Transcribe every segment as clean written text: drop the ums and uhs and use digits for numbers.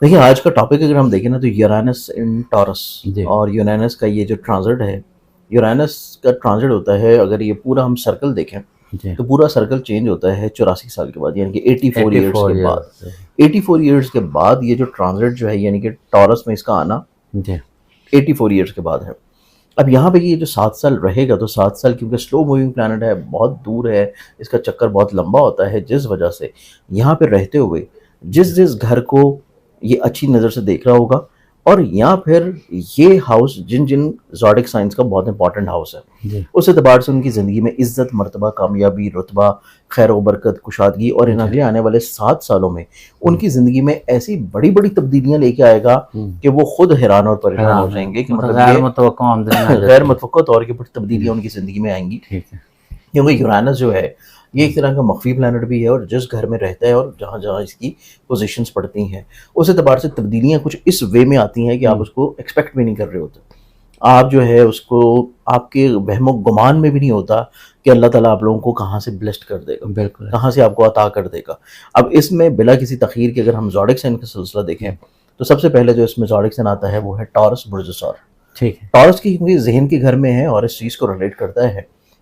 دیکھیے آج کا ٹاپک اگر ہم دیکھیں نا تو یورینس ان ٹورس، جی اور یورینس کا یہ جو ٹرانزٹ ہے، یورینس کا ٹرانزٹ ہوتا ہے، اگر یہ پورا ہم سرکل دیکھیں جی تو پورا سرکل چینج ہوتا ہے 84 سال کے بعد، یعنی کہ 84 ایئرس 84 کے بعد۔ ایئرس 84 ایئرس کے بعد یہ جو ٹرانزٹ جو ہے، یعنی کہ ٹورس میں اس کا آنا جی 84 ایئرس کے بعد ہے۔ اب یہاں پہ یہ جو 7 سال رہے گا، تو 7 سال کیونکہ سلو موونگ پلانٹ ہے، بہت دور ہے، اس کا چکر بہت لمبا ہوتا ہے، جس وجہ سے یہاں پہ رہتے ہوئے جس گھر کو یہ اچھی نظر سے دیکھ رہا ہوگا، اور یا پھر یہ ہاؤس جن زوڈک سائنس کا بہت امپورٹنٹ ہاؤس ہے، جی اس اعتبار سے ان کی زندگی میں عزت، مرتبہ، کامیابی، رتبہ، خیر و برکت، کشادگی، اور ان جی آنے والے 7 سالوں میں ان کی زندگی میں ایسی بڑی بڑی تبدیلیاں لے کے آئے گا کہ وہ خود حیران اور پریشان ہو جائیں گے کہ مطلب غیر یہ متوقع آمدنی آ جاتی غیر ہے۔ متوقع طور کے تبدیلیاں ان کی زندگی میں آئیں گی، ٹھیک ہے کیونکہ یورینس جو ہے یہ ایک طرح کا مخفی پلانٹ بھی ہے، اور جس گھر میں رہتا ہے اور جہاں جہاں اس کی پوزیشنز پڑتی ہیں، اس اعتبار سے تبدیلیاں کچھ اس وے میں آتی ہیں کہ آپ اس کو ایکسپیکٹ بھی نہیں کر رہے ہوتے۔ آپ جو ہے اس کو آپ کے وہم و گمان میں بھی نہیں ہوتا کہ اللہ تعالیٰ آپ لوگوں کو کہاں سے بلیسڈ کر دے گا، بالکل کہاں سے آپ کو عطا کر دے گا۔ اب اس میں بلا کسی تخیر کے اگر ہم زوڈک سائن کا سلسلہ دیکھیں تو سب سے پہلے جو اس میں زوڈک سائن آتا ہے وہ ہے ٹورس برج سور۔ ٹھیک ہے ٹورس کی کیونکہ ذہن کے گھر میں ہے اور اس چیز کو ریلیٹ کرتا ہے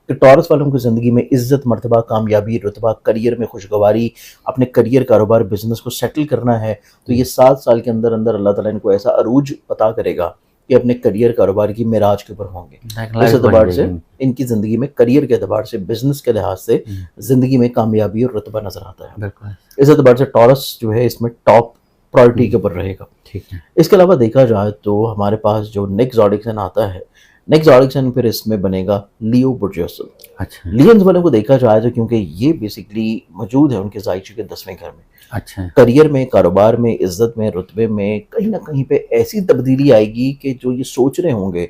کہ ٹورس والوں کی زندگی میں عزت، مرتبہ، کامیابی، رتبہ، کریئر میں خوشگواری، اپنے کریئر، کاروبار، بزنس کو سیٹل کرنا ہے، تو یہ 7 سال کے اندر اندر اللہ تعالیٰ ان کو ایسا عروج عطا کرے گا کہ اپنے کریئر، کاروبار کی معراج کے اوپر ہوں گے۔ اس اعتبار سے ان کی زندگی میں کریئر کے اعتبار سے، بزنس کے لحاظ سے زندگی میں کامیابی اور رتبہ نظر آتا ہے۔ بالکل اس اعتبار سے ٹورس جو ہے اس میں ٹاپ پرائورٹی کے اوپر رہے گا۔ ٹھیک ہے اس کے علاوہ دیکھا جائے تو ہمارے پاس جو نیکسٹ زوڈک سائن آتا ہے، نیکسٹ زوڈک سائن پھر اس میں بنے گا لیو برجوسل۔ اچھا لیونز والوں کو دیکھا جائے تو کیونکہ یہ بیسکلی موجود ہے ان کے زائچی کے 10ویں گھر میں، اچھا کریئر میں، کاروبار میں، عزت میں، رتبے میں کہیں نہ کہیں پہ ایسی تبدیلی آئے گی کہ جو یہ سوچ رہے ہوں گے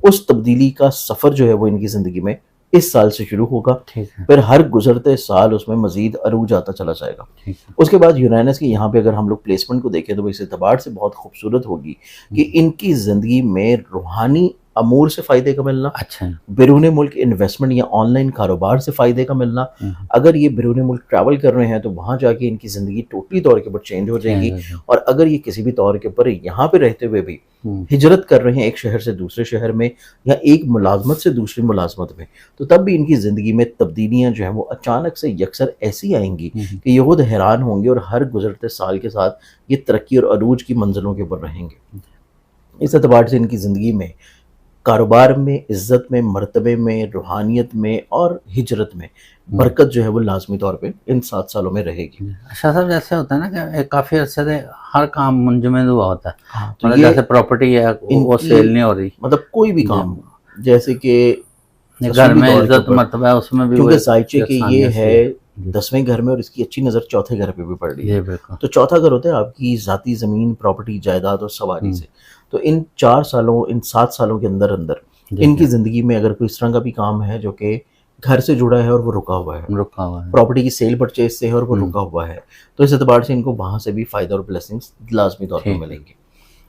اس تبدیلی کا سفر جو ہے وہ ان کی زندگی میں اس سال سے شروع ہوگا، ٹھیک ہے پھر ہر گزرتے سال اس میں مزید عروج آتا چلا جائے گا۔ ٹھیک ہے اس کے بعد یورینس کی یہاں پہ اگر ہم لوگ پلیسمنٹ کو دیکھیں تو وہ اس اعتبار سے بہت خوبصورت ہوگی کہ ان کی زندگی میں روحانی امور سے فائدے کا ملنا، اچھا بیرون ملک انویسٹمنٹ یا آن لائن کاروبار سے فائدے کا ملنا، اگر یہ بیرون ملک ٹریول کر رہے ہیں تو وہاں جا کے ان کی زندگی ٹوٹلی طور کے اوپر چینج ہو جائے گی، اور اگر یہ کسی بھی طور کے اوپر یہاں پہ رہتے ہوئے بھی ہجرت کر رہے ہیں ایک شہر سے دوسرے شہر میں یا ایک ملازمت سے دوسری ملازمت میں، تو تب بھی ان کی زندگی میں تبدیلیاں جو ہیں وہ اچانک سے یکسر ایسی آئیں گی کہ یہ خود حیران ہوں گے، اور ہر گزرتے سال کے ساتھ یہ ترقی اور عروج کی منزلوں کے اوپر رہیں گے۔ اس اعتبار سے ان کی زندگی میں کاروبار میں، عزت میں، مرتبے میں، روحانیت میں اور ہجرت میں برکت جو ہے وہ لازمی طور پہ ان 7 سالوں میں رہے گی۔ شاہ صاحب جیسے ہوتا ہے نا کہ کافی عرصے سے ہر کام منجمد ہوا ہوتا ہے، تو مطلب جیسے پراپرٹی ہے وہ سیل نہیں ہو رہی، مطلب کوئی بھی کام جیسے کہ گھر میں عزت مرتبہ ہے اس میں بھی، کیونکہ زائچے کہ یہ ہے 10ویں گھر میں اور اس کی اچھی نظر چوتھے گھر پہ بھی پڑ رہی ہے، تو چوتھا گھر ہوتا ہے آپ کی ذاتی زمین، پراپرٹی، جائیداد اور سواری سے۔ تو ان 4 سالوں، ان 7 سالوں کے اندر اندر ان کی زندگی میں اگر کوئی اس طرح کا بھی کام ہے جو کہ گھر سے جڑا ہے اور وہ رکا ہوا ہے، پراپرٹی کی سیل پرچیز سے ہے اور وہ رکا ہوا ہے، تو اس اعتبار سے ان کو وہاں سے بھی فائدہ اور بلیسنگز لازمی طور پر ملیں گے۔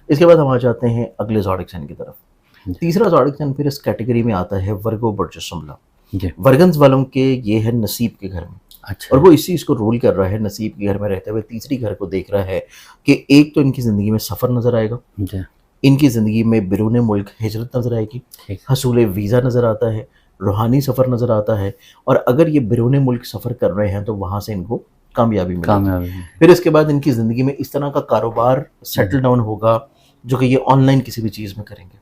اس کے بعد ہم آ جاتے ہیں اگلے زوڈک سائن کی طرف۔ تیسرا زوڈک سائن پھر اس کیٹیگری میں آتا ہے ورگو برج سملا۔ ورگنز والوں کے یہ ہے نصیب کے گھر میں، اور وہ اس چیز کو رول کر رہا ہے، نصیب کے گھر میں رہتے ہوئے تیسری گھر کو دیکھ رہا ہے کہ ایک تو ان کی زندگی میں سفر نظر آئے گا، ان کی زندگی میں بیرون ملک ہجرت نظر آئے گی، حصول ویزا نظر آتا ہے، روحانی سفر نظر آتا ہے، اور اگر یہ بیرون ملک سفر کر رہے ہیں تو وہاں سے ان کو کامیابی ملے گی۔ پھر اس کے بعد ان کی زندگی میں اس طرح کا کاروبار سیٹل ڈاؤن ہوگا جو کہ یہ آن لائن کسی بھی چیز میں کریں گے،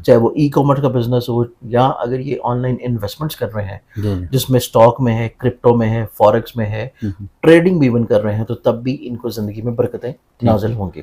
چاہے وہ ای کامرس کا بزنس ہو، یا اگر یہ آن لائن انویسٹمنٹس کر رہے ہیں جس میں اسٹاک میں ہے، کرپٹو میں ہے، فوریکس میں ہے، ٹریڈنگ بھی ایون کر رہے ہیں، تو تب بھی ان کو زندگی میں برکتیں نازل ہوں گی۔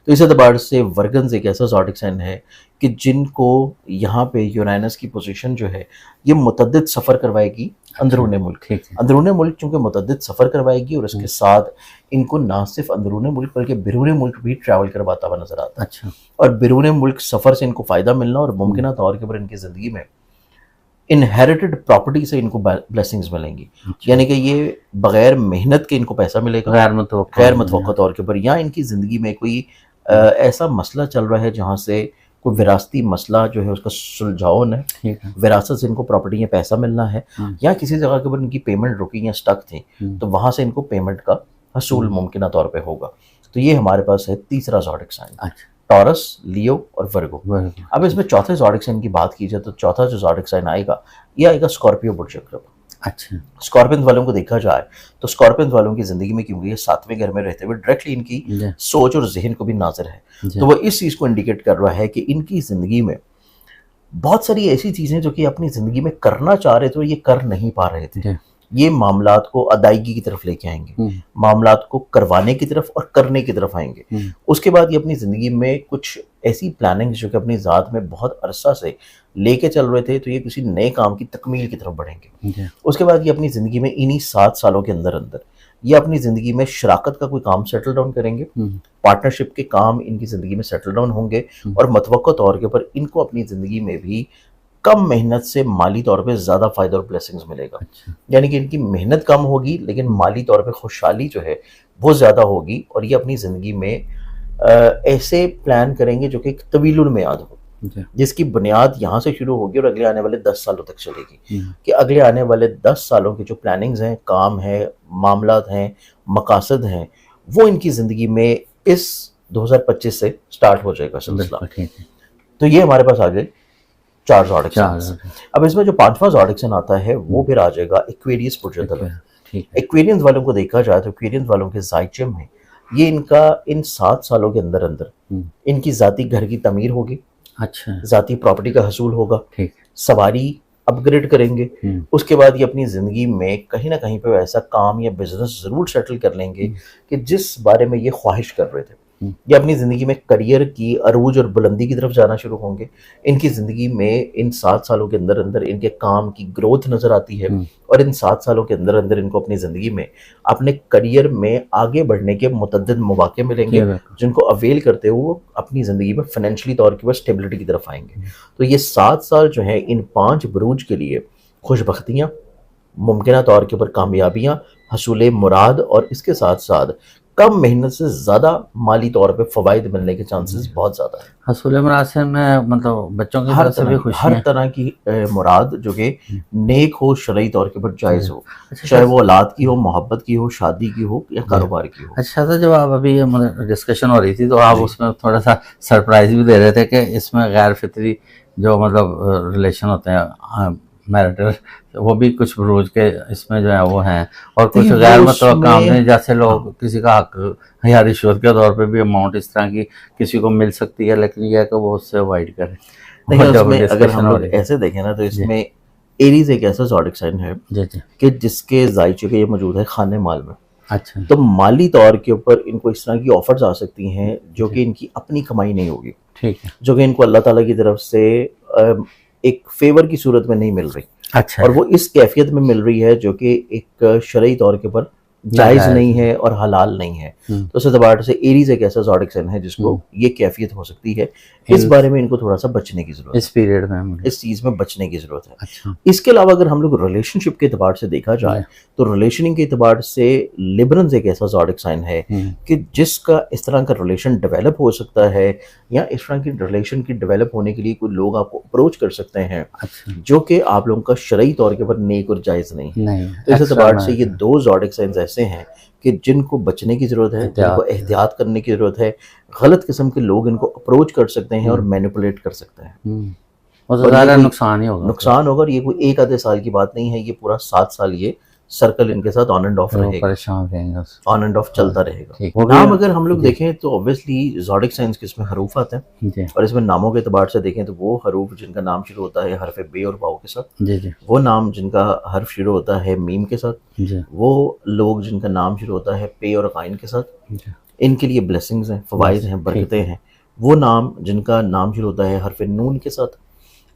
تو اس اعتبار سے ورگنز ایک ایسا زوڈک سائن ہے کہ جن کو یہاں پہ یورینس کی پوزیشن جو ہے یہ متعدد سفر کروائے گی اندرون ملک، اندرون ملک چونکہ متعدد سفر کروائے گی، اور اس کے ساتھ ان کو نہ صرف اندرون ملک بلکہ بیرون ملک بھی ٹریول کرواتا ہوا نظر آتا ہے، اور بیرون ملک سفر سے ان کو فائدہ ملنا، اور ممکنہ طور کے اوپر ان کی زندگی میں انہیریٹڈ پراپرٹی سے ان کو بلیسنگز ملیں گی، یعنی کہ یہ بغیر محنت کے ان کو پیسہ ملے گا غیر متوقع طور کے اوپر، یا ان کی زندگی میں کوئی ایسا مسئلہ چل رہا ہے جہاں سے کوئی وراثتی مسئلہ جو ہے اس کا سلجھاؤ ہے، وراثت سے ان کو پراپرٹی یا پیسہ ملنا ہے، یا کسی جگہ کے اوپر ان کی پیمنٹ رکی یا سٹک تھی تو وہاں سے ان کو پیمنٹ کا حصول ممکنہ طور پہ ہوگا۔ تو یہ ہمارے پاس ہے تیسرا زوڈک سائن، اچھا، ٹورس، لیو اور ورگو۔ اب اس میں چوتھے زوڈک سائن کی بات کی جائے تو چوتھا جو زوڈک سائن آئے گا یہ آئے گا اسکارپیو برج اکرم۔ اچھا، اسکارپین والوں کو دیکھا جائے تو اسکارپین والوں کی زندگی میں کیونکہ یہ 7ویں گھر میں رہتے ہوئے ڈائریکٹلی ان کی سوچ اور ذہن کو بھی ناظر ہے، تو وہ اس چیز کو انڈیکیٹ کر رہا ہے کہ ان کی زندگی میں بہت ساری ایسی چیزیں جو کہ اپنی زندگی میں کرنا چاہ رہے تھے یہ کر نہیں پا رہے تھے، یہ معاملات کو ادائیگی کی طرف لے کے آئیں گے، معاملات کو کروانے کی طرف اور کرنے کی طرف آئیں گے۔ اس کے بعد یہ اپنی زندگی میں کچھ ایسی پلاننگ جو کہ اپنی ذات میں بہت عرصہ سے لے کے چل رہے تھے تو یہ کسی نئے کام کی تکمیل کی طرف بڑھیں گے۔ اس کے بعد یہ اپنی زندگی میں انہی 7 سالوں کے اندر یہ اپنی زندگی میں شراکت کا کوئی کام سیٹل ڈاؤن کریں گے، پارٹنرشپ کے کام ان کی زندگی میں سیٹل ڈاؤن ہوں گے، اور متوقع طور کے اوپر ان کو اپنی زندگی میں بھی کم محنت سے مالی طور پہ زیادہ فائدہ اور بلیسنگز ملے گا، یعنی کہ ان کی محنت کم ہوگی لیکن مالی طور پہ خوشحالی جو ہے وہ زیادہ ہوگی، اور یہ اپنی زندگی میں ایسے پلان کریں گے جو کہ ایک طویل المیعاد ہو، جس کی بنیاد یہاں سے شروع ہوگی اور اگلے آنے والے 10 سالوں تک چلے گی، کہ اگلے آنے والے 10 سالوں کے جو پلاننگز ہیں، کام ہیں، معاملات ہیں، مقاصد ہیں، وہ ان کی زندگی میں اس 2025 سے سٹارٹ ہو جائے گا سلسلہ۔ تو یہ ہمارے پاس آگے 4 زوڈک سائن۔ اب اس میں جو 5واں زوڈک سائن آتا ہے وہ پھر آ جائے گا ایکویریس پرجدل۔ ایکویرینز والوں کو دیکھا جائے تو ایکویرینز والوں کے زائچے میں یہ ان کا ان 7 سالوں کے اندر ان کی ذاتی گھر کی تعمیر ہوگی، اچھا، ذاتی پراپرٹی کا حصول ہوگا، سواری اپ گریڈ کریں گے، اس کے بعد یہ اپنی زندگی میں کہیں نہ کہیں پہ ایسا کام یا بزنس ضرور سیٹل کر لیں گے کہ جس بارے میں یہ خواہش کر رہے تھے۔ یہ اپنی زندگی میں کریئر کی عروج اور بلندی کی طرف جانا شروع ہوں گے۔ ان کی زندگی میں ان 7 سالوں کے اندر ان کے کام کی گروتھ نظر آتی ہے، اور ان 7 سالوں کے اندر ان کو اپنی زندگی میں اپنے کریئر میں آگے بڑھنے کے متعدد مواقع ملیں گے، جن کو اویل کرتے ہوئے وہ اپنی زندگی میں فائنینشلی طور کے اسٹیبلٹی کی طرف آئیں گے۔ تو یہ 7 سال جو ہیں ان 5 بروج کے لیے خوش بختیاں، ممکنہ طور کے اوپر کامیابیاں، حصول مراد، اور اس کے ساتھ ساتھ کم محنت سے زیادہ مالی طور پہ فوائد ملنے کے چانسز بہت زیادہ ہیں۔ حصول مراد سے میں مطلب بچوں کی طرف سے بھی خوشی، ہر طرح کی مراد جو کہ نیک ہو، شرعی طور کے اوپر جائز ہو، چاہے وہ اولاد کی ہو، محبت کی ہو، شادی کی ہو یا کاروبار کی ہو۔ اچھا تھا جب آپ ابھی ڈسکشن ہو رہی تھی تو آپ اس میں تھوڑا سا سرپرائز بھی دے رہے تھے کہ اس میں غیر فطری جو مطلب ریلیشن ہوتے ہیں میرٹل، وہ بھی کچھ بروج کے اس میں جو ہے وہ ہیں، اور کچھ غیر متوقع کام نہیں، جیسے لوگ کسی کا حق یا رشوت کے طور پہ بھی اماؤنٹ اس طرح کی کسی کو مل سکتی ہے، لیکن یہ ہے کہ وہ اس سے اوائڈ کرے۔ اگر ہم لوگ ایسے دیکھیں نا تو اس میں ایریز ایک ایسا زوڈک سائن ہے کہ جس کے ذائچے کے یہ موجود ہے خانے مال میں۔ اچھا، تو مالی طور کے اوپر ان کو اس طرح کی آفرز آ سکتی ہیں جو کہ ان کی اپنی کمائی نہیں ہوگی، ٹھیک ہے، جو کہ ان کو اللہ تعالیٰ کی طرف سے ایک فیور کی صورت میں نہیں مل رہی، اچھا، اور وہ اس کیفیت میں مل رہی ہے جو کہ ایک شرعی طور کے اوپر جائز نہیں ہے اور حلال نہیں ہے۔ تو اس اعتبار سے ایریز ایک ایسا زوڈک سائن ہے جس کو یہ کیفیت ہو سکتی ہے، اس بارے میں ان کو تھوڑا سا بچنے کی ضرورت ہے، اس پیریڈ میں اس چیز میں بچنے کی ضرورت ہے۔ اچھا، اس کے علاوہ اگر ہم لوگ ریلیشن شپ کے اعتبار سے دیکھا جائے تو ریلیشننگ کے اعتبار سے لبرنز ایک ایسا زوڈک سائن ہے کہ جس کا اس طرح کا ریلیشن ڈیولپ ہو سکتا ہے، یا اس طرح کی ریلیشن کی ڈیولپ ہونے کے لیے کوئی لوگ آپ کو اپروچ کر سکتے ہیں جو کہ آپ لوگوں کا شرعی طور کے اوپر نیک اور جائز نہیں ہے۔ تو اس اعتبار سے یہ 2 زوڈک سائنز ایسے ہیں کہ جن کو بچنے کی ضرورت ہے، جن کو احتیاط کرنے کی ضرورت ہے۔ غلط قسم کے لوگ ان کو اپروچ کر سکتے ہیں اور مینیپولیٹ کر سکتے ہیں، زیادہ نقصان ہی ہوگا، نقصان ہوگا، اور یہ کوئی ایک آدھے سال کی بات نہیں ہے، یہ پورا 7 سال یہ سرکل ان کے ساتھ آن اینڈ آف رہے گا، پریشان رہیں گا، آن اینڈ آف چلتا رہے گا۔ نام اگر ہم لوگ دیکھیں تو obviously زوڈک سائنس کے اس میں حروف آتے ہیں، اور اس میں ناموں کے اعتبار سے دیکھیں تو وہ حروف جن کا نام شروع ہوتا ہے حرف بے اور واو کے ساتھ، وہ نام جن کا حرف شروع ہوتا ہے میم کے ساتھ، وہ لوگ جن کا نام شروع ہوتا ہے پے اور غائن کے ساتھ، ان کے لیے بلیسنگز ہیں، فوائد ہیں، برکتیں ہیں۔ وہ نام جن کا نام شروع ہوتا ہے حرف نون کے ساتھ،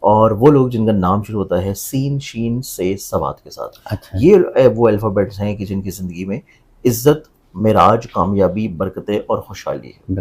اور وہ لوگ جن کا نام شروع ہوتا ہے سین، شین، سے، سواد کے ساتھ۔ یہ وہ الفابیٹس ہیں کہ جن کی زندگی میں عزت، معراج، کامیابی، برکتیں اور خوشحالی ہے۔